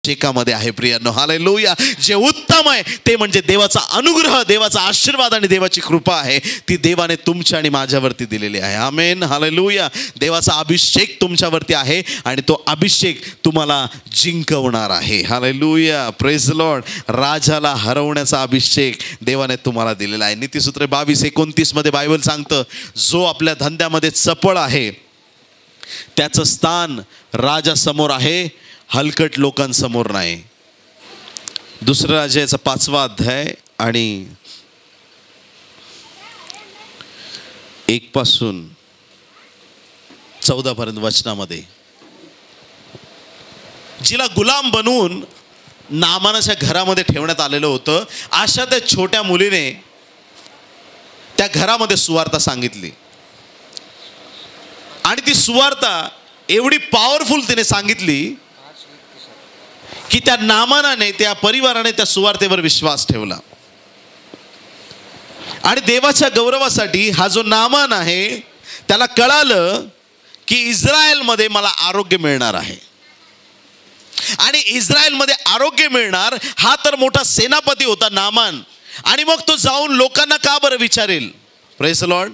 अभिषेकामध्ये आहे प्रियांनो. हालेलुया. जे उत्तम आहे ते म्हणजे देवाचा अनुग्रह, देवाचा आशीर्वाद आणि देवाची कृपा आहे. ती देवाने तुमच्या आणि माझ्यावरती दिलेली आहे. आमेन. हालेलुया. देवाचा अभिषेक तुमच्यावरती आहे आणि तो अभिषेक तुम्हाला जिंकवणार आहे. हालेलुया. Praise Lord. राजाला हरवण्याचा अभिषेक देवाने तुम्हाला दिलेला आहे. नीतिसूत्र 22:29 मध्ये बायबल सांगतं, जो आपल्या धंद्यामध्ये चपळ आहे त्याचं स्थान राजासमोर आहे, हलकट लोकांसमोर नाही. दुसऱ्या राजाचा 5वा अध्याय आणि 1 पासून 14 पर्यंत वचनामध्ये, जिला गुलाम बनवून नामानाच्या घरामध्ये ठेवण्यात आलेलं होतं, अशा त्या छोट्या मुलीने त्या घरामध्ये सुवार्ता सांगितली. आणि ती सुवार्ता एवढी पॉवरफुल तिने सांगितली की त्या नामानाने, त्या परिवाराने त्या सुवार्तेवर विश्वास ठेवला. आणि देवाच्या गौरवासाठी हा जो नामान आहे त्याला कळालं की इस्रायलमध्ये मला आरोग्य मिळणार आहे. आणि इस्रायलमध्ये आरोग्य मिळणार हा तर मोठा सेनापती होता नामान. आणि मग तो जाऊन लोकांना का बरं विचारेल? Praise Lord.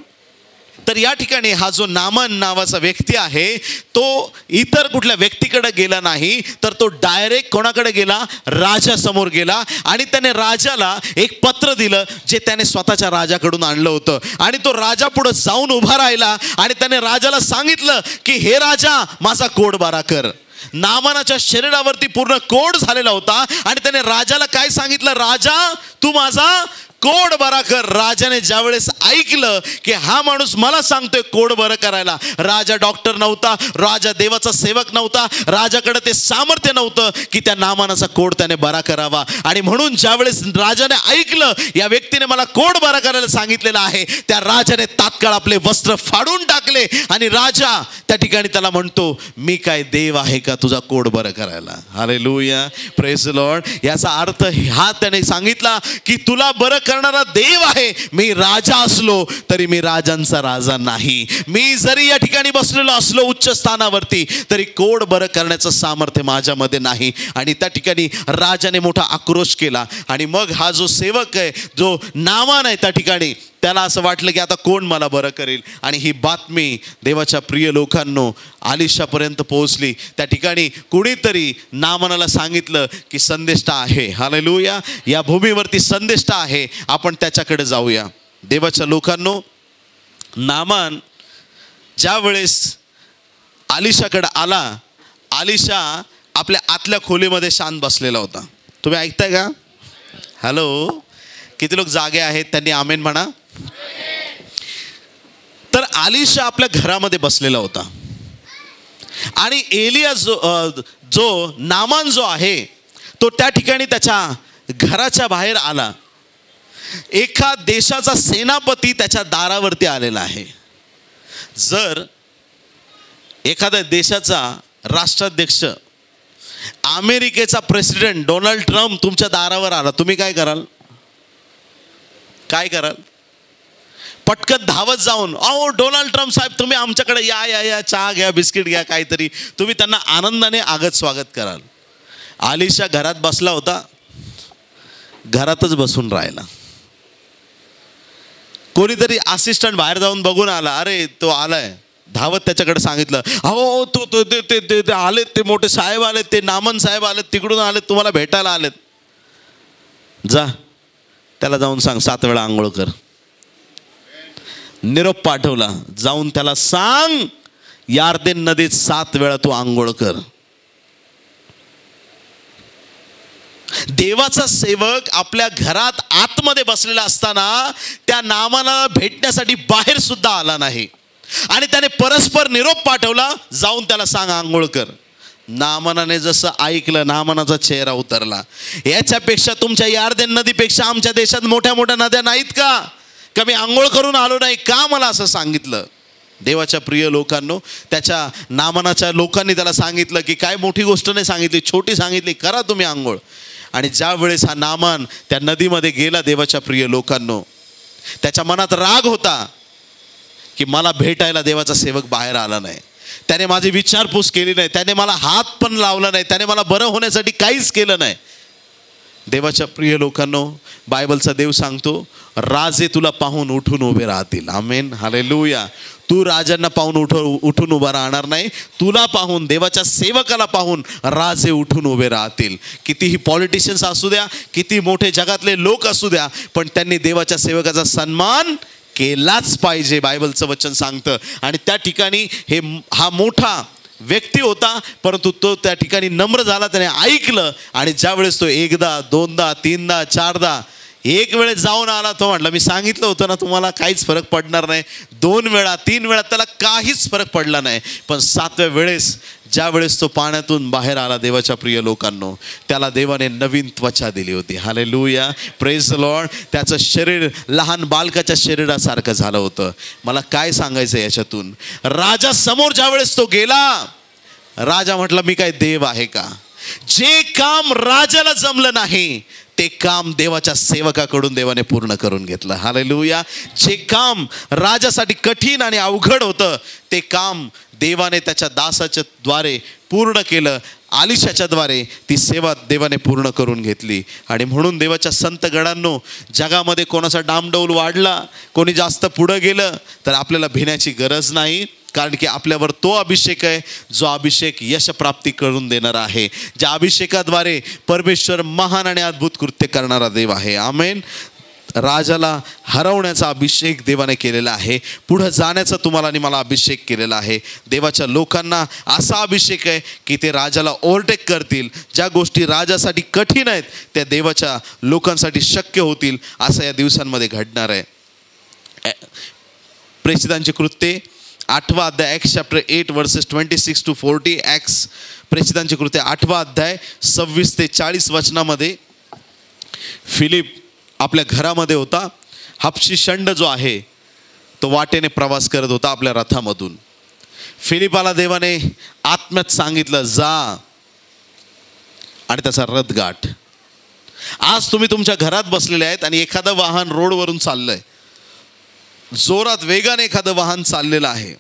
तर या ठिकाणी हा जो नामान नावाचा व्यक्ती आहे तो इतर कुठल्या व्यक्तीकडे गेला नाही, तर तो डायरेक्ट कोणाकडे गेला? राजासमोर गेला. आणि त्याने राजाला एक पत्र दिलं जे त्याने स्वतःच्या राजाकडून आणलं होतं. आणि तो राजा पुढे जाऊन उभा राहिला आणि त्याने राजाला सांगितलं की हे राजा, माझा कोड बरा कर. नामानाच्या शरीरावरती पूर्ण कोड झालेला होता आणि त्याने राजाला काय सांगितलं? राजा, तू माझा कोड बरा कर. राजाने ज्या वेळेस ऐकलं की हा माणूस मला सांगतोय कोड बरं करायला, राजा डॉक्टर नव्हता, राजा देवाचा सेवक नव्हता, राजाकडे ते सामर्थ्य नव्हतं की त्या नामानाचा कोड त्याने बरा करावा. आणि म्हणून ज्या वेळेस राजाने ऐकलं या व्यक्तीने मला कोड बरा करायला सांगितलेला आहे, त्या राजाने तात्काळ आपले वस्त्र फाडून टाकले. आणि राजा त्या ठिकाणी त्याला म्हणतो, मी काय देव आहे का तुझा कोड बरं करायला? हालेलुया. Praise Lord. याचा अर्थ हा त्याने सांगितला की तुला बरं करणारा देव आहे. मी राजा असलो तरी मी राजांचा राजा नाही. मी जरी या ठिकाणी बसलेलो असलो उच्च स्थानावरती, तरी कोड बरं करण्याचं सामर्थ्य माझ्यामध्ये नाही. आणि त्या ठिकाणी राजाने मोठा आक्रोश केला. आणि मग हा जो सेवक आहे, जो नामान आहे, त्या ठिकाणी त्याला असं वाटलं की आता कोण मला बरं करेल. आणि ही बातमी देवाच्या प्रिय लोकांनो आलिशापर्यंत पोहोचली. त्या ठिकाणी कुणीतरी नामानाला सांगितलं की संदेष्टा आहे. हालेलुया. या भूमीवरती संदेष्टा आहे, आपण त्याच्याकडे जाऊया. देवाच्या लोकांनो, नामान ज्या वेळेस आलिशाकडे आला, आलिशा आपल्या आतल्या खोलीमध्ये शांत बसलेला होता. तुम्ही ऐकताय का? हॅलो. किती लोक जागे आहेत? त्यांनी आमेन म्हणा. तर आलिशा आपल्या घरामध्ये बसलेला होता आणि एलिया जो नामान जो आहे तो त्या ठिकाणी त्याच्या घराच्या बाहेर आला. एका देशाचा सेनापती त्याच्या दारावरती आलेला आहे. जर एखाद्या देशाचा राष्ट्राध्यक्ष, अमेरिकेचा प्रेसिडेंट डोनाल्ड ट्रम्प तुमच्या दारावर आला, तुम्ही काय कराल? काय कराल? पटकन धावत जाऊन, अहो डोनाल्ड ट्रम्प साहेब तुम्ही आमच्याकडे या या या, चहा घ्या, बिस्किट घ्या, काहीतरी. तुम्ही त्यांना आनंदाने आगत स्वागत कराल. आलिशा घरात बसला होता, घरातच बसून राहिला. कोणीतरी असिस्टंट बाहेर जाऊन बघून आला, अरे तो आलाय. धावत त्याच्याकडे सांगितलं, अहो ते आलेत, ते मोठे साहेब आलेत, ते नामन साहेब आलेत, तिकडून आलेत, तुम्हाला भेटायला आलेत. जा त्याला जाऊन सांग 7 वेळा आंघोळ कर. निरोप पाठवला. जाऊन त्याला सांग यार्देन नदीत 7 वेळा तू आंघोळ कर. देवाचा सेवक आपल्या घरात आतमध्ये बसलेला असताना त्या नामाला भेटण्यासाठी बाहेर सुद्धा आला नाही. आणि त्याने परस्पर निरोप पाठवला, जाऊन त्याला सांग आंघोळ कर. नामानाने जसं ऐकलं, नामानाचा चेहरा उतरला. याच्यापेक्षा, तुमच्या यार्देन नदीपेक्षा आमच्या देशात मोठ्या मोठ्या नद्या नाहीत का? मी आंघोळ करून आलो नाही का मला असं सांगितलं? देवाच्या प्रिय लोकांनो, त्याच्या नामानाच्या लोकांनी त्याला सांगितलं की काय मोठी गोष्ट नाही सांगितली, छोटी सांगितली, करा तुम्ही आंघोळ. आणि ज्या वेळेस हा नामान त्या नदीमध्ये गेला, देवाच्या प्रिय लोकांनो, त्याच्या मनात राग होता की मला भेटायला देवाचा सेवक बाहेर आला नाही. त्याने माझी विचारपूस केली नाही, त्याने मला हात पण लावला नाही, त्याने मला बरं होण्यासाठी काहीच केलं नाही. देवाच्या प्रिय लोकांनो, बायबलचा देव सांगतो, राजे तुला पाहून उठून उभे राहतील. आमेन, हालेलुया. तू राजांना पाहून उठून उभा राहणार नाही, तुला पाहून, देवाच्या सेवकाला पाहून राजे उठून उभे राहतील. कितीही पॉलिटिशियन्स असू द्या, किती मोठे जगातले लोक असू द्या, पण त्यांनी देवाच्या सेवकाचा सन्मान केलाच पाहिजे, बायबलचं वचन सांगतं. आणि त्या ठिकाणी हा मोठा व्यक्ती होता, परंतु तो त्या ठिकाणी नम्र झाला, त्याने ऐकलं. आणि ज्या वेळेस तो एकदा, दोनदा, तीनदा, चारदा, एक वेळेस जाऊन आला, तो म्हटलं, मी सांगितलं होतं ना तुम्हाला काहीच फरक पडणार नाही. 2 वेळा 3 वेळा त्याला काहीच फरक पडला नाही. पण 7व्या वेळेस ज्या वेळेस तो पाण्यातून बाहेर आला, देवाच्या प्रिय लोकांनो, त्याला देवाने नवीन त्वचा दिली होती. Hallelujah, praise the Lord. त्याचं शरीर लहान बालकाच्या शरीरासारखं झालं होतं. मला काय सांगायचं याच्यातून, राजा समोर ज्या वेळेस तो गेला, राजा म्हटलं, मी काय देव आहे का? जे काम राजाला जमलं नाही ते काम देवाच्या सेवकाकडून देवाने पूर्ण करून घेतलं. हालेलुया. जे काम राजासाठी कठीण आणि अवघड होतं, ते काम देवाने त्याच्या दासाच्या द्वारे पूर्ण केलं. आलिशाच्या द्वारे ती सेवा देवाने पूर्ण करून घेतली. आणि म्हणून देवाच्या संत गणांनो, जगामध्ये कोणाचा डामडौल वाढला, कोणी जास्त पुढं गेलं, तर आपल्याला भिण्याची गरज नाही. कारण की आपल्यावर तो अभिषेक आहे, जो अभिषेक यशप्राप्ती करून देणार आहे. ज्या अभिषेकाद्वारे परमेश्वर महान आणि अद्भुत कृत्य करणारा देव आहे. आमेन. राजाला हरवण्याचा अभिषेक देवाने केलेला आहे, पुढं जाण्याचा तुम्हाला आणि मला अभिषेक केलेला आहे. देवाच्या लोकांना असा अभिषेक आहे की ते राजाला ओव्हरटेक करतील. ज्या गोष्टी राजासाठी कठीण आहेत, त्या देवाच्या लोकांसाठी शक्य होतील, असं या दिवसांमध्ये घडणार आहे. प्रेषितांची कृत्ये 8वा अध्याय, acts chapter 8 verses 26 to 40. Acts, प्रेषितांची कृत्ये 8वा अध्याय 26 ते 40 वचनामध्ये, फिलिप आपल्या घरामध्ये होता. हबशी षंड जो आहे तो वाटेने प्रवास करत होता आपल्या रथामधून. फिलिपाला देवाने आत्म्यात सांगितलं, जा आणि त्याचा रथ गाठ. आज तुम्ही तुमच्या घरात बसलेले आहेत आणि एखादं वाहन रोडवरून चाललंय, जोरात वेगाने एखादं वाहन चाललेलं आहे.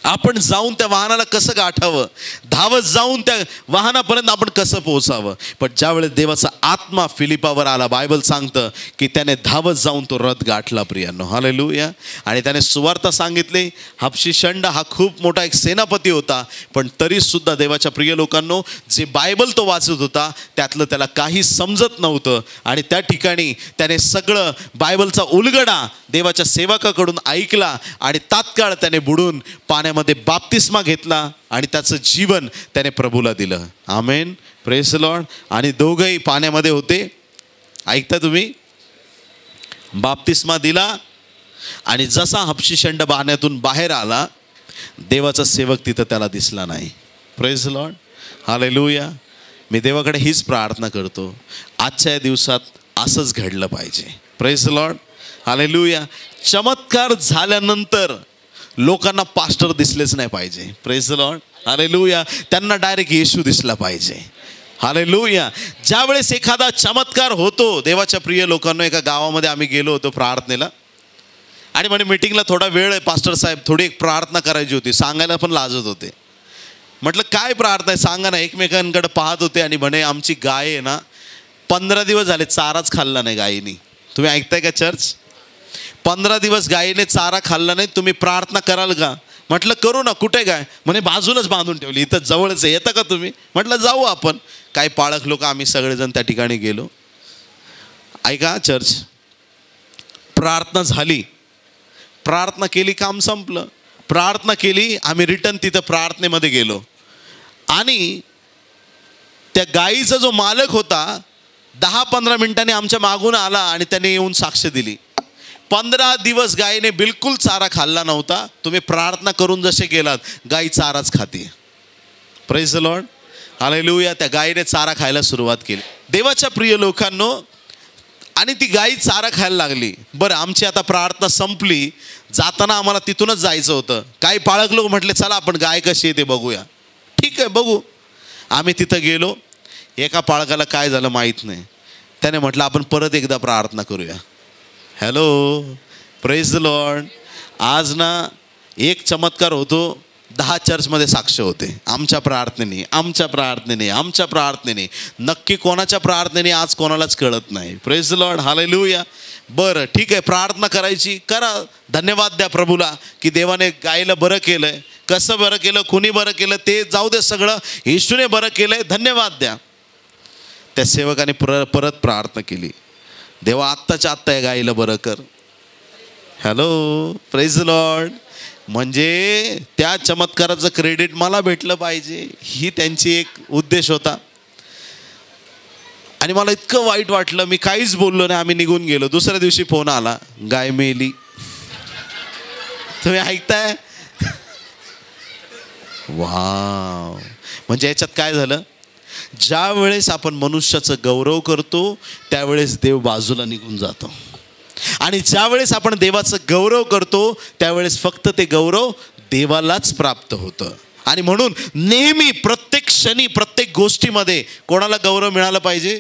आपण जाऊन त्या वाहनाला कसं गाठावं, धावत जाऊन त्या वाहनापर्यंत आपण कसं पोहोचावं. पण ज्यावेळेस देवाचा आत्मा फिलिपावर आला, बायबल सांगतं की त्याने धावत जाऊन तो रथ गाठला. प्रियांनो, हालेलुया. आणि त्याने सुवार्ता सांगितली. हबशी षंड हा खूप मोठा एक सेनापती होता, पण तरीसुद्धा देवाच्या प्रिय लोकांनो, जे बायबल तो वाचत होता त्यातलं त्याला काही समजत नव्हतं. आणि त्या ठिकाणी त्याने सगळं बायबलचा उलगडा देवाच्या सेवकाकडून ऐकला आणि तात्काळ त्याने बुडून पाण्यामध्ये बाप्तिस्मा घेतला आणि त्याचं जीवन त्याने प्रभूला दिलं. आमेन, प्रेज द लॉर्ड. आणि दोघंही पाण्यामध्ये होते, ऐकता तुम्ही, बाप्तिस्मा दिला. आणि जसा हबशी षंड पाण्यातून बाहेर आला, देवाचा सेवक तिथं त्याला दिसला नाही. Praise the lord, hallelujah. मी देवाकडे हीच प्रार्थना करतो, आजच्या या दिवसात असंच घडलं पाहिजे. Praise the lord, hallelujah. चमत्कार झाल्यानंतर लोकांना पास्टर दिसलेच नाही पाहिजे. Praise the lord, hallelujah. त्यांना डायरेक्ट येशू दिसला पाहिजे. हालेलुया. ज्यावेळेस एखादा चमत्कार होतो, देवाच्या प्रिय लोकांना, एका गावामध्ये आम्ही गेलो होतो प्रार्थनेला, आणि म्हणे मीटिंगला थोडा वेळ आहे पास्टर साहेब, थोडी एक प्रार्थना करायची होती. सांगायला पण लाजत होते. म्हटलं काय प्रार्थना आहे सांगा ना. एकमेकांकडे पाहत होते आणि म्हणे आमची गाय आहे ना, 15 दिवस झाले चाराच खाल्ला नाही गायीनी. तुम्ही ऐकताय का चर्च? 15 दिवस गायीने चारा खाल्ला नाही, तुम्ही प्रार्थना कराल का? म्हटलं करू ना. कुठे गाय? म्हणे बाजूलाच बांधून ठेवली, इथं जवळच आहे, येतं का तुम्ही? म्हटलं जाऊ आपण. काही पाळक लोक आम्ही सगळेजण त्या ठिकाणी गेलो. ऐका चर्च, प्रार्थना झाली, प्रार्थना केली, काम संपलं. प्रार्थना केली, आम्ही रिटर्न तिथं प्रार्थनेमध्ये गेलो. आणि त्या गायीचा जो मालक होता 10-15 मिनिटांनी आमच्या मागून आला आणि त्याने येऊन साक्ष दिली. 15 दिवस गायीने बिलकुल चारा खाल्ला नव्हता. तुम्ही प्रार्थना करून जसे गेलात, गायी चाराच खाते. Praise the lord, hallelujah. त्या गायीने चारा खायला सुरुवात केली. देवाच्या प्रिय लोकांनो, आणि ती गायी चारा खायला लागली. बरं, आमची आता प्रार्थना संपली, जाताना आम्हाला तिथूनच जायचं होतं. काही पाळक लोक म्हटले चला आपण गाय कशी आहे ते बघूया. ठीक आहे, बघू. आम्ही तिथं गेलो. एका पाळकाला काय झालं माहीत नाही. त्याने म्हटलं आपण परत एकदा प्रार्थना करूया. Hello, praise the Lord. आज ना एक चमत्कार होतो 10 चर्चमध्ये साक्ष होते, आमच्या प्रार्थनेने, आमच्या प्रार्थनेने, आमच्या प्रार्थनेने. नक्की कोणाच्या प्रार्थनेने आज कोणालाच कळत नाही. Praise the lord, hallelujah. बरं ठीक आहे, प्रार्थना करायची, करा. धन्यवाद द्या प्रभूला की देवाने गायला बरं केलंय. कसं बरं केलं, कुणी बरं केलं ते जाऊ दे, सगळं येशूने बरं केलंय, धन्यवाद द्या. त्या सेवकाने परत प्रार्थना केली, देवा आत्ताच्या आत्ता या गायला बरं कर. Hello, praise the Lord. म्हणजे त्या चमत्काराचं क्रेडिट मला भेटलं पाहिजे, ही त्यांची एक उद्देश होता. आणि मला इतकं वाईट वाटलं, मी काहीच बोललो नाही, आम्ही निघून गेलो. दुसऱ्या दिवशी फोन आला, गाय मेली. तुम्ही ऐकताय? वाव. म्हणजे याच्यात काय झालं, ज्या वेळेस आपण मनुष्याचं गौरव करतो त्यावेळेस देव बाजूला निघून जातो. आणि ज्या वेळेस आपण देवाचं गौरव करतो त्यावेळेस फक्त ते गौरव देवालाच प्राप्त होतं. आणि म्हणून नेहमी, प्रत्येक क्षणी, प्रत्येक गोष्टीमध्ये कोणाला गौरव मिळाला पाहिजे?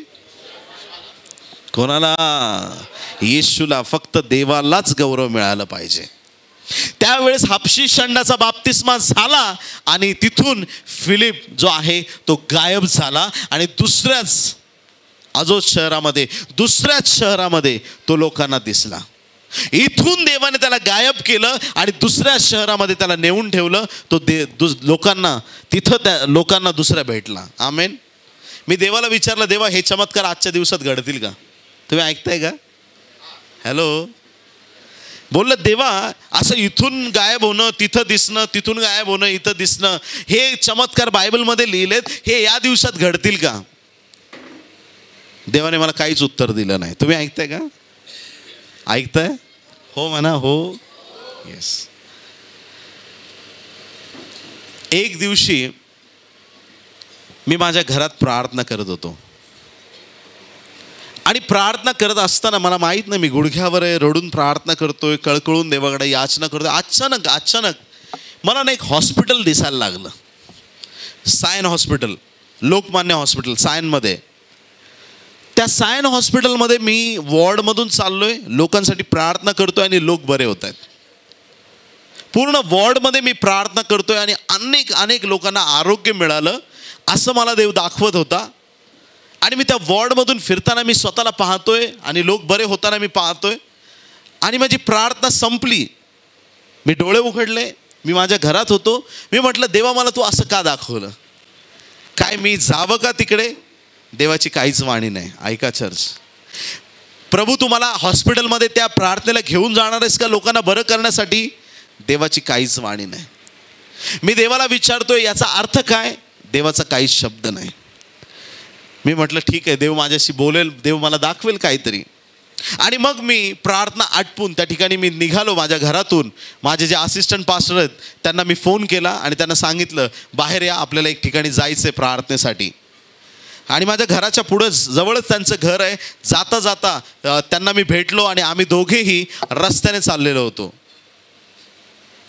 कोणाला? येशूला, फक्त देवालाच गौरव मिळाला पाहिजे. त्यावेळेस हापशी षंडाचा बाप्तिस्मा झाला आणि तिथून फिलिप जो आहे तो गायब झाला आणि दुसऱ्याच अजोद शहरामध्ये, दुसऱ्याच शहरामध्ये तो लोकांना दिसला. इथून देवाने त्याला गायब केलं आणि दुसऱ्या शहरामध्ये त्याला नेऊन ठेवलं. तो लोकांना तिथं, त्या लोकांना दुसऱ्या भेटला. आमेन. मी देवाला विचारलं, देवा हे चमत्कार आजच्या दिवसात घडतील का? तुम्ही ऐकताय का? हॅलो. बोललं, देवा असं इथून गायब होणं, तिथं दिसणं, तिथून गायब होणं, इथं दिसणं, हे चमत्कार बायबलमध्ये लिहिलेत, हे या दिवसात घडतील का? देवाने मला काहीच उत्तर दिलं नाही. तुम्ही ऐकताय का? ऐकताय? हो म्हणा, हो. येस. एक दिवशी मी माझ्या घरात प्रार्थना करत होतो आणि प्रार्थना करत असताना मला माहीत नाही, मी गुडघ्यावर रडून प्रार्थना करतोय, कळकळून देवाकडे याचना करतोय. अचानक मला ना एक हॉस्पिटल दिसायला लागलं. सायन हॉस्पिटल, लोकमान्य हॉस्पिटल सायनमध्ये. त्या सायन हॉस्पिटलमध्ये मी वॉर्डमधून चाललोय, लोकांसाठी प्रार्थना करतोय आणि लोक बरे होत आहेत. पूर्ण वॉर्डमध्ये मी प्रार्थना करतोय आणि अनेक लोकांना आरोग्य मिळालं असं मला देव दाखवत होता. आणि मी त्या वॉर्डमधून फिरताना मी स्वतःला पाहतोय आणि लोक बरे होताना मी पाहतोय. आणि माझी प्रार्थना संपली, मी डोळे उघडले, मी माझ्या घरात होतो. मी म्हटलं, देवा मला तू असं का दाखवलं? काय मी जावं का तिकडे? देवाची काहीच वाणी नाही. ऐका चर्च, प्रभू तुम्हाला हॉस्पिटलमध्ये त्या प्रार्थनेला घेऊन जाणार आहेस का लोकांना बरं करण्यासाठी? देवाची काहीच वाणी नाही. मी देवाला विचारतोय याचा अर्थ काय? देवाचा काहीच शब्द नाही. मी म्हटलं ठीक आहे, देव माझ्याशी बोलेल, देव मला दाखवेल काहीतरी. आणि मग मी प्रार्थना आटपून त्या ठिकाणी मी निघालो माझ्या घरातून. माझे जे असिस्टंट पास्टर आहेत त्यांना मी फोन केला आणि त्यांना सांगितलं, बाहेर या, आपल्याला एक ठिकाणी जायचं आहे प्रार्थनेसाठी. आणि माझ्या घराच्या पुढंच, जवळच त्यांचं घर आहे. जाता जाता त्यांना मी भेटलो आणि आम्ही दोघेही रस्त्याने चाललेलो होतो.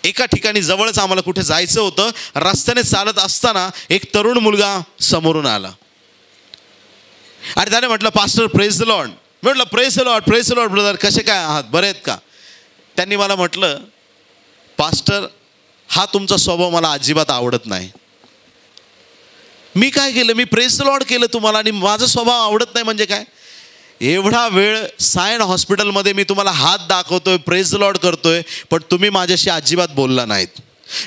एका ठिकाणी जवळच आम्हाला कुठे जायचं होतं. रस्त्याने चालत असताना एक तरुण मुलगा समोरून आला आणि त्याने म्हटलं, पास्टर प्रेज द लॉर्ड. मी म्हटलं, praise the Lord, praise the Lord brother, कसे काय आहात, बरे आहेत का? त्यांनी मला म्हटलं, पास्टर हा तुमचा स्वभाव मला अजिबात आवडत नाही. मी काय केलं? मी प्रेज द लॉर्ड केलं तुम्हाला आणि माझा स्वभाव आवडत नाही म्हणजे काय? एवढा वेळ सायन हॉस्पिटलमध्ये मी तुम्हाला हात दाखवतोय, प्रेज द लॉर्ड करतोय, पण तुम्ही माझ्याशी अजिबात बोलला नाहीत.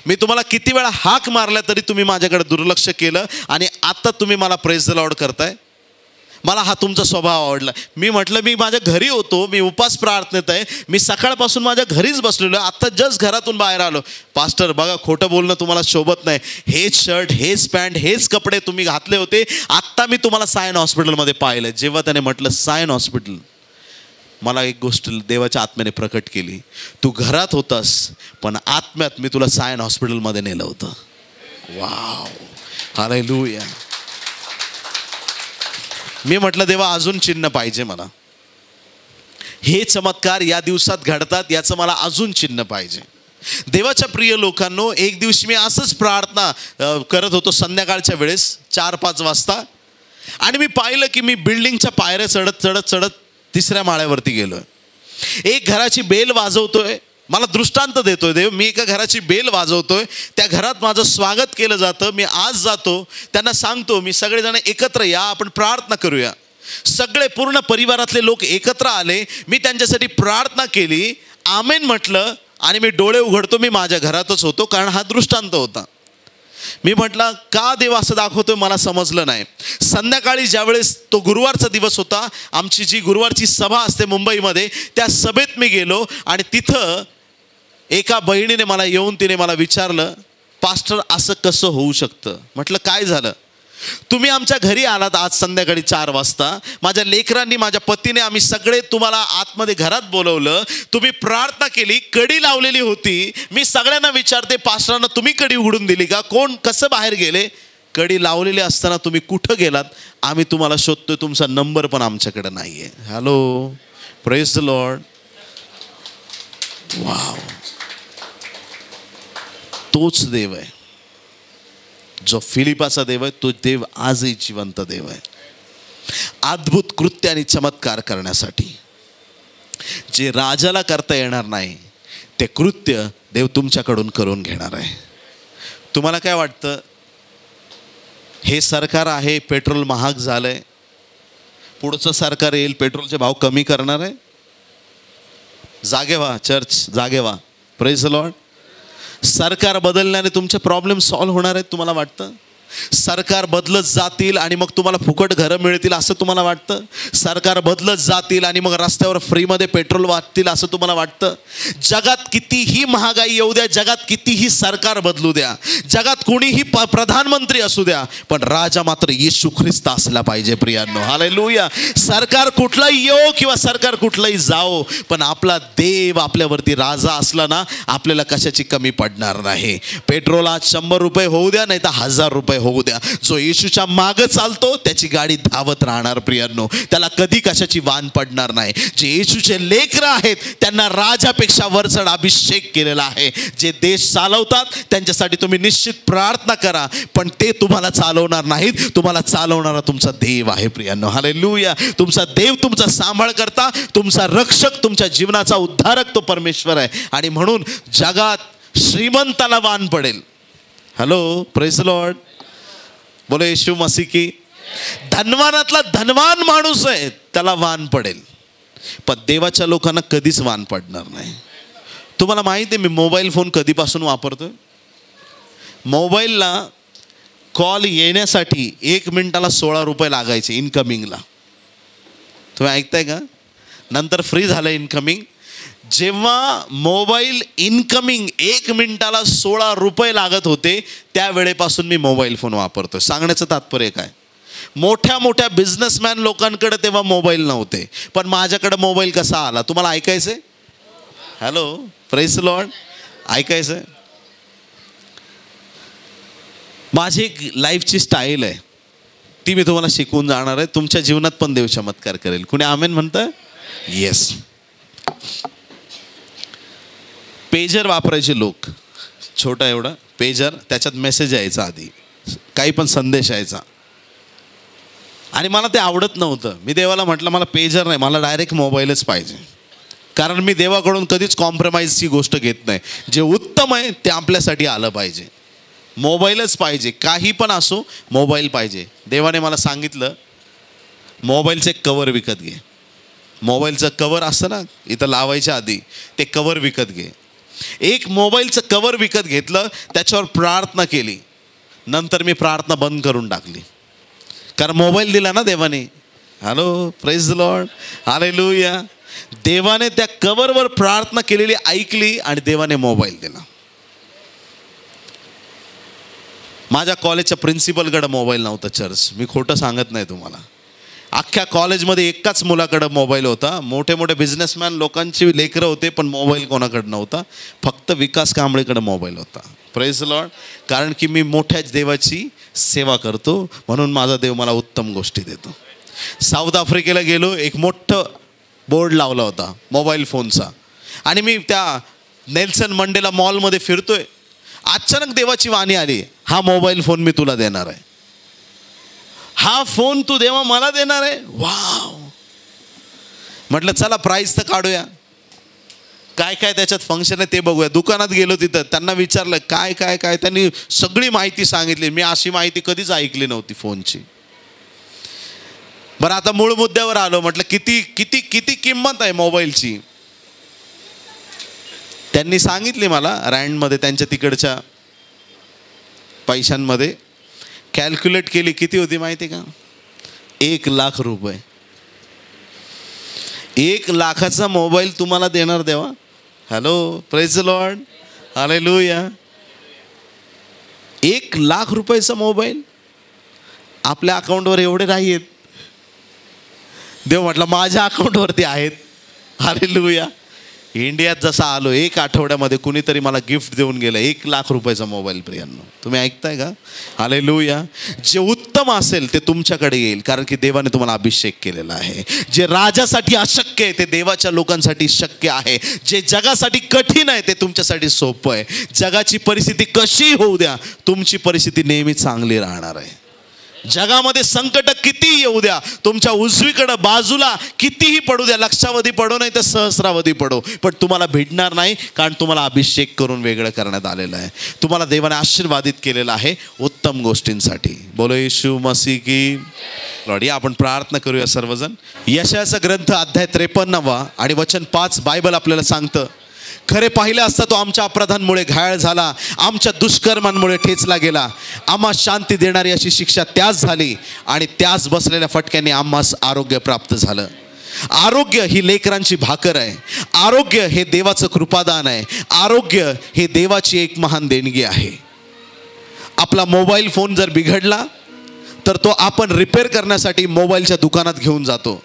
मी तुम्हाला किती वेळा हाक मारल्या तरी तुम्ही माझ्याकडे दुर्लक्ष केलं आणि आता तुम्ही मला प्रेज द लॉर्ड करताय. मला हा तुमचा स्वभाव आवडला. मी म्हटलं, मी माझ्या घरी होतो, मी उपास प्रार्थनेत आहे, मी सकाळपासून माझ्या घरीच बसलेलो आहे, आत्ता जस्ट घरातून बाहेर आलो. पास्टर बघा, खोटं बोलणं तुम्हाला शोभत नाही. हेच शर्ट, हेच पॅन्ट, हेच कपडे तुम्ही घातले होते, आत्ता मी तुम्हाला सायन हॉस्पिटलमध्ये पाहिलं. जेव्हा त्याने म्हटलं सायन हॉस्पिटल, मला एक गोष्ट देवाच्या आत्म्याने प्रकट केली. तू घरात होतास पण आत्म्यात मी तुला सायन हॉस्पिटलमध्ये नेलं होतं. Wow, hallelujah. मी म्हटलं, देवा अजून चिन्ह पाहिजे मला. हे चमत्कार या दिवसात घडतात याचं मला अजून चिन्ह पाहिजे. देवाच्या प्रिय लोकांनो, एक दिवशी मी असंच प्रार्थना करत होतो संध्याकाळच्या वेळेस 4-5 वाजता. आणि मी पाहिलं की मी बिल्डिंगच्या पायऱ्या चढत 3ऱ्या माळ्यावरती गेलोय. एक घराची बेल वाजवतोय. मला दृष्टांत देतोय देव. मी एका घराची बेल वाजवतोय, त्या घरात माझं स्वागत केलं जातं. मी आज जातो, त्यांना सांगतो मी सगळेजण एकत्र या, आपण प्रार्थना करूया. सगळे पूर्ण परिवारातले लोक एकत्र आले. मी त्यांच्यासाठी प्रार्थना केली, आमेन म्हटलं आणि मी डोळे उघडतो, मी माझ्या घरातच होतो, कारण हा दृष्टांत होता. मी म्हटलं का देव असं दाखवतोय मला समजलं नाही. संध्याकाळी ज्यावेळेस तो गुरुवारचा दिवस होता, आमची जी गुरुवारची सभा असते मुंबईमध्ये, त्या सभेत मी गेलो आणि तिथं एका बहिणीने मला येऊन तिने मला विचारलं, पास्टर असं कसं होऊ शकतं? म्हटलं काय झालं? तुम्ही आमच्या घरी आलात आज संध्याकाळी 4 वाजता, माझ्या लेकरांनी माझ्या पतीने आम्ही सगळे तुम्हाला आतमध्ये घरात बोलवलं, तुम्ही प्रार्थना केली, कडी लावलेली होती. मी सगळ्यांना विचारते पास्टरांना तुम्ही कडी उघडून दिली का? कोण कसं बाहेर गेले? कडी लावलेली असताना तुम्ही कुठं गेलात? आम्ही तुम्हाला शोधतोय, तुमचा नंबर पण आमच्याकडे नाही आहे. Hello, praise the Lord. Wow, तोच देव आहे जो फिलिपाचा देव आहे. तो देव आजही जिवंत देव आहे. अद्भुत कृत्य आणि चमत्कार करण्यासाठी जे राजाला करता येणार नाही ते कृत्य देव तुमच्याकडून करून घेणार आहे. तुम्हाला काय वाटतं? हे सरकार आहे, पेट्रोल महाग झालंय, पुढचं सरकार येईल, पेट्रोलचे भाव कमी करणार आहे? जागे व्हा चर्च, जागे व्हा. Praise the Lord. सरकार बदलल्याने तुमचे प्रॉब्लेम सॉल्व्ह होणार आहेत तुम्हाला वाटतं? सरकार बदलत जातील आणि मग तुम्हाला फुकट घरं मिळतील असं तुम्हाला वाटतं? सरकार बदलत जातील आणि मग रस्त्यावर फ्रीमध्ये पेट्रोल वाटतील असं तुम्हाला वाटतं? जगात कितीही महागाई येऊ द्या, जगात कितीही सरकार बदलू द्या, जगात कोणीही प्रधानमंत्री असू द्या, पण राजा मात्र येशू ख्रिस्त असला पाहिजे प्रियांनो. हालेलुया. सरकार कुठलाही येवो किंवा सरकार कुठलाही जाओ, पण आपला देव आपल्यावरती राजा असला ना, आपल्याला कशाची कमी पडणार नाही. पेट्रोल आज 100 रुपये होऊ द्या, नाही तर 1000 रुपये होऊ द्या, जो येशूच्या मागं चालतो त्याची गाडी धावत राहणार प्रियांनो. त्याला कधी कशाची वान पडणार नाही. जे येशूचे लेकरं आहेत त्यांना राजापेक्षा वरचढ अभिषेक केलेला आहे. जे देश चालवतात त्यांच्यासाठी तुम्ही निश्चित प्रार्थना करा, पण ते तुम्हाला चालवणार नाहीत. तुम्हाला चालवणारा तुमचा देव आहे प्रियांनो. हालेलुया. तुमचा देव तुमचा सांभाळ करता, तुमचा रक्षक, तुमच्या जीवनाचा उद्धारक तो परमेश्वर आहे. आणि म्हणून जगात श्रीमंताला वान पडेल. Hello, praise the Lord. बोलो येशू मसीह की. धनवानातला धनवान माणूस आहे त्याला वान पडेल, पण देवाच्या लोकांना कधीच वान पडणार नाही. तुम्हाला माहिती आहे मी मोबाईल फोन कधीपासून वापरतोय? मोबाईलला कॉल येण्यासाठी 1 मिनिटाला 16 रुपये लागायचे इनकमिंगला. तुम्ही ऐकताय का? नंतर फ्री झालं इनकमिंग. जेव्हा मोबाईल इनकमिंग 1 मिनिटाला 16 रुपये लागत होते, त्यावेळेपासून मी मोबाईल फोन वापरतो. सांगण्याचं तात्पर्य काय? मोठ्या मोठ्या बिझनेसमॅन लोकांकडे तेव्हा मोबाईल नव्हते, पण माझ्याकडे मोबाईल कसा आला तुम्हाला ऐकायचंय? Hello, praise the Lord. ऐकायचंय? माझी एक लाईफची स्टाईल आहे, ती मी तुम्हाला शिकवून जाणार आहे. तुमच्या जीवनात पण देव चमत्कार करेल. कुणी आमेन म्हणतं? येस. पेजर वापरायचे लोक. छोटा एवढा पेजर, त्याच्यात मेसेज यायचा, आधी काही पण संदेश यायचा, आणि मला ते आवडत नव्हतं. मी देवाला म्हटलं मला पेजर नाही, मला डायरेक्ट मोबाईलच पाहिजे. कारण मी देवाकडून कधीच कॉम्प्रोमाइजची गोष्ट घेत नाही. जे उत्तम आहे ते आपल्यासाठी आलं पाहिजे. मोबाईलच पाहिजे, काही पण असो मोबाईल पाहिजे. देवाने मला सांगितलं मोबाईलचं एक कवर विकत घे. मोबाईलचं कवर असतं ना इथं लावायच्या आधी, ते कवर विकत घे. एक मोबाईलचं कवर विकत घेतलं, त्याच्यावर प्रार्थना केली. नंतर मी प्रार्थना बंद करून टाकली, कारण मोबाईल दिला ना देवाने. Hello, praise the lord. Hallelujah. देवाने त्या कवरवर प्रार्थना केलेली ऐकली आणि देवाने मोबाईल दिला. माझ्या कॉलेजच्या प्रिन्सिपलकडे मोबाईल नव्हता चर्च, मी खोटं सांगत नाही तुम्हाला. अख्ख्या कॉलेजमध्ये एकाच मुलाकडं मोबाईल होता. मोठे मोठे बिझनेसमॅन लोकांची लेकरं होते, पण मोबाईल कोणाकडे नव्हता. फक्त विकास कांबळेकडे मोबाईल होता. Praise the Lord. कारण की मी मोठ्याच देवाची सेवा करतो, म्हणून माझा देव मला उत्तम गोष्टी देतो. साऊथ आफ्रिकेला गेलो, एक मोठं बोर्ड लावला होता मोबाईल फोनचा, आणि मी त्या नेल्सन मंडेला मॉलमध्ये फिरतोय. अचानक देवाची वाणी आली, हा मोबाईल फोन मी तुला देणार आहे. हा फोन तू देवा मला देणार आहे? वाव. म्हटलं चला प्राईस तर काढूया. काय काय त्याच्यात फंक्शन आहे ते बघूया. दुकानात गेलो तिथं त्यांना विचारलं काय काय काय, त्यांनी सगळी माहिती सांगितली. मी अशी माहिती कधीच ऐकली नव्हती फोनची. बरं आता मूळ मुद्द्यावर आलो. म्हटलं किती किती किती किंमत आहे मोबाईलची. त्यांनी सांगितली मला रँडमध्ये, त्यांच्या तिकडच्या पैशांमध्ये कॅल्क्युलेट केली. किती होती माहिती का? 1,00,000 रुपये. 1,00,000चा मोबाईल तुम्हाला देणार देवा? Hello, praise the lord, hallelujah. 1,00,000 रुपयाचा मोबाईल. आपल्या अकाउंटवर एवढे नाही आहेत. देव म्हटलं माझ्या अकाउंटवरती आहेत. हालेलुया. इंडियात जसा आलो 1 आठवड्यामध्ये कुणीतरी मला गिफ्ट देऊन गेलं 1,00,000 रुपयाचा मोबाईल. प्रियांनो, तुम्ही ऐकताय का? हालेलुया. जे उत्तम असेल ते तुमच्याकडे येईल, कारण की देवाने तुम्हाला अभिषेक केलेला आहे. जे राजासाठी अशक्य आहे ते देवाच्या लोकांसाठी शक्य आहे. जे जगासाठी कठीण आहे ते तुमच्यासाठी सोपं आहे. जगाची परिस्थिती कशी होऊ द्या, तुमची परिस्थिती नेहमी चांगली राहणार आहे. जगामध्ये संकट किती येऊ द्या, तुमच्या उजवीकडं बाजूला कितीही पडू द्या, लक्षावधी पडो नाही तर सहस्रावधी पडो, पण तुम्हाला भिडणार नाही, कारण तुम्हाला अभिषेक करून वेगळं करण्यात आलेलं आहे. तुम्हाला देवाने आशीर्वादित केलेलं आहे उत्तम गोष्टींसाठी. बोलो येशू मसीह की लॉर्ड. आपण प्रार्थना करूया सर्वजण. यशायाचा ग्रंथ अध्याय 53 आणि वचन 5 बायबल आपल्याला सांगतं, खरे पाहिले असता तो आमच्या अपराधांमुळे घायल झाला, आमच्या दुष्कर्मांमुळे ठेचला गेला. आम्हा शांती देणारी अशी शिक्षा त्याच झाली आणि त्याच बसलेल्या फटक्यांनी आम्हास आरोग्य प्राप्त झालं. आरोग्य ही लेकरांची भाकर आहे. आरोग्य हे देवाचं कृपादान आहे. आरोग्य हे देवाची एक महान देणगी आहे. आपला मोबाईल फोन जर बिघडला तर तो आपण रिपेअर करण्यासाठी मोबाईलच्या दुकानात घेऊन जातो.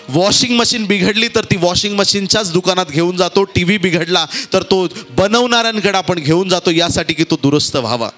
वॉशिंग मशीन बिघडली तर ती वॉशिंग मशीनच्याच दुकानात घेऊन जातो. टी व्ही बिघडला तर तो बनवणाऱ्यांकडे आपण घेऊन जातो यासाठी की तो दुरुस्त व्हावा.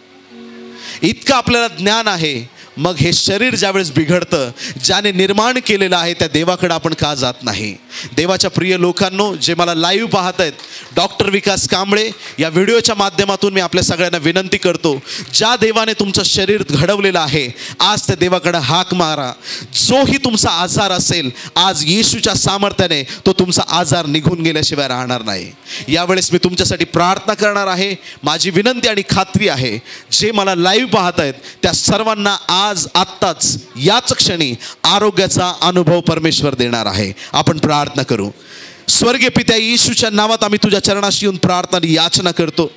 इतकं आपल्याला ज्ञान आहे. मग हे शरीर ज्यावेळेस बिघडतं, ज्याने निर्माण केलेलं आहे त्या देवाकडे आपण का जात नाही? देवाच्या प्रिय लोकांनो, जे मला लाईव्ह पाहत आहेत, डॉक्टर विकास कांबळे या व्हिडिओच्या माध्यमातून मी आपल्या सगळ्यांना विनंती करतो, ज्या देवाने तुमचं शरीर घडवलेलं आहे आज त्या देवाकडे हाक मारा. जोही तुमचा आजार असेल आज येशूच्या सामर्थ्याने तो तुमचा आजार निघून गेल्याशिवाय राहणार नाही. यावेळेस मी तुमच्यासाठी प्रार्थना करणार आहे. माझी विनंती आणि खात्री आहे, जे मला लाईव्ह पाहत आहेत त्या सर्वांना आज आत्ताच याच क्षणी आरोग्याचा अनुभव परमेश्वर देणार आहे. आपण प्रार्थना करू. स्वर्गीय पित्या, येशूच्या नावात आम्ही तुझ्या चरणाशी येऊन प्रार्थना आणि याचना करतो.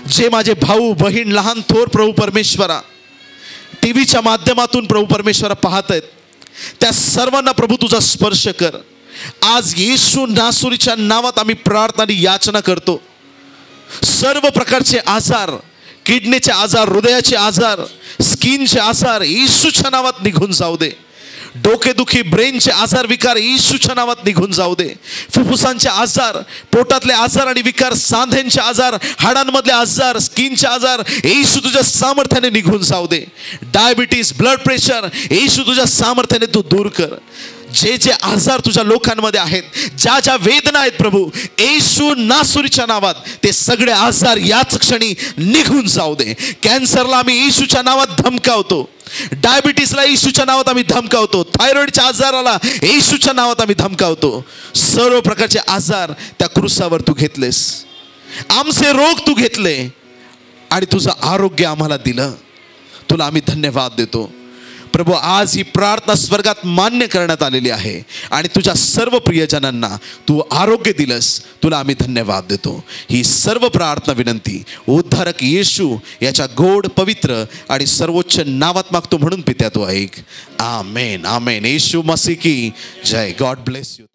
जे माझे भाऊ बहीण लहान थोर प्रभू परमेश्वरा टीव्हीच्या माध्यमातून प्रभू परमेश्वरा पाहत आहेत, त्या सर्वांना प्रभू तुझा स्पर्श कर. आज येशू नासुरीच्या नावात आम्ही प्रार्थना आणि याचना करतो. सर्व प्रकारचे आजार, किडनीचे आजार, हृदयाचे आजार, स्किनचे आजार येशूच्या नावात निघून जाऊ दे. डोकेदुखी, ब्रेनचे आजार विकार येशूच्या नावात निघून जाऊ दे. फुफ्फुसांचे आजार, पोटातले आजार आणि विकार, सांध्यांचे आजार, हाडांमधले आजार, स्किनचे आजार येशू तुझ्या सामर्थ्याने निघून जाऊ दे. डायबिटीज, ब्लड प्रेशर येशू तुझ्या सामर्थ्याने तू दूर कर. जे जे आजार तुझ्या लोकांमध्ये आहेत, ज्या ज्या वेदना आहेत प्रभू, येशू नासुरीच्या नावात ते सगळे आजार याच क्षणी निघून जाऊ दे. कॅन्सरला आम्ही येशूच्या नावात धमकावतो. डायबिटीसला येशूच्या नावात आम्ही धमकावतो. थायरॉइडच्या आजाराला येशूच्या नावात आम्ही धमकावतो. सर्व प्रकारचे आजार त्या क्रूसावर तू घेतलेस. आमचे रोग तू घेतले आणि तुझं आरोग्य आम्हाला दिलं. तुला आम्ही धन्यवाद देतो प्रभू. आज ही प्रार्थना स्वर्गात मान्य करण्यात आलेली आहे आणि तुझ्या सर्व प्रियजनांना तू आरोग्य दिलंस. तुला आम्ही धन्यवाद देतो. ही सर्व प्रार्थना विनंती उद्धारक येशू याच्या गोड, पवित्र आणि सर्वोच्च नावात मागतो म्हणून पित्या तू ऐक. आमेन, आमेन. येशू मसीह की जय. God bless you.